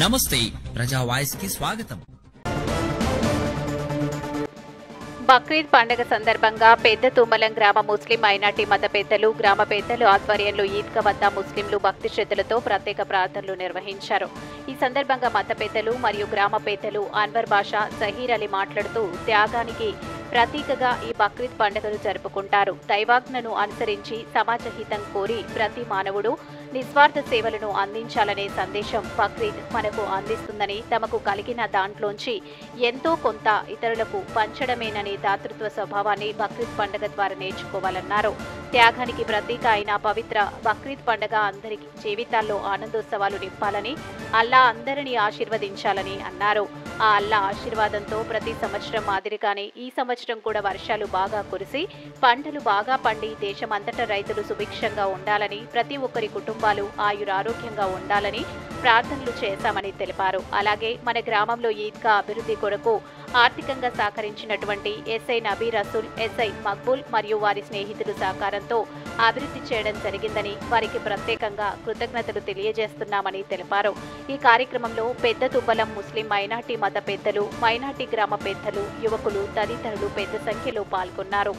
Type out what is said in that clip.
నమస్తే ప్రజా వాయిస్ కి స్వాగతం. బక్రీద్ పండుగ సందర్భంగా పెద్ద తుమ్మలం గ్రామ ముస్లిం మైనార్టీ మత పెద్దలు, గ్రామ పెద్దలు ఆధ్వర్యంలో ఈద్గా వద్ద ముస్లింలు భక్తి శ్రద్ధలతో ప్రత్యేక ప్రార్థనలు నిర్వహించారు. ఈ సందర్భంగా మత పెద్దలు మరియు గ్రామ పెద్దలు అన్వర్ బాషా, జహీర్ అలీ మాట్లాడుతూ త్యాగానికి ప్రతీకగా ఈ బక్రీద్ పండుగను జరుపుకుంటారు. దైవాజ్ఞను అనుసరించి సమాజ హితం కోరి ప్రతి మానవుడు నిస్వార్థ సేవలను అందించాలనే సందేశం బక్రీద్ మనకు అందిస్తుందని, తమకు కలిగిన దాంట్లోంచి ఎంతో కొంత ఇతరులకు పంచడమేననే దాతృత్వ స్వభావాన్ని బక్రీద్ పండుగ ద్వారా నేర్చుకోవాలన్నారు. త్యాగానికి ప్రతీక అయిన పవిత్ర బక్రీద్ పండుగ అందరి జీవితాల్లో ఆనందోత్సవాలు నింపాలని, అల్లా అందరినీ ఆశీర్వదించాలని అన్నారు. ఆ అల్లా ఆశీర్వాదంతో ప్రతి సంవత్సరం మాదిరిగానే ఈ సంవత్సరం కూడా వర్షాలు బాగా కురిసి పంటలు బాగా పండి దేశమంతటా రైతులు సుభిక్షంగా ఉండాలని, ప్రతి ఒక్కరి కుటుంబాలు ఆయురారోగ్యంగా ఉండాలని ప్రార్థనలు చేశామని తెలిపారు. అలాగే మన గ్రామంలో ఈద్గా అభివృద్ధి కొరకు ఆర్థికంగా సహకరించినటువంటి ఎస్ఐ నబీ రసూల్, ఎస్ఐ మక్బూల్ మరియు వారి స్నేహితులు సహకారంతో అభివృద్ధి చేయడం జరిగిందని, వారికి ప్రత్యేకంగా కృతజ్ఞతలు తెలియజేస్తున్నామని తెలిపారు. ఈ కార్యక్రమంలో పెద్ద తుబ్బలం ముస్లిం మైనార్టీ మత పెద్దలు, మైనార్టీ గ్రామ పెద్దలు, యువకులు తదితరులు పెద్ద సంఖ్యలో పాల్గొన్నారు.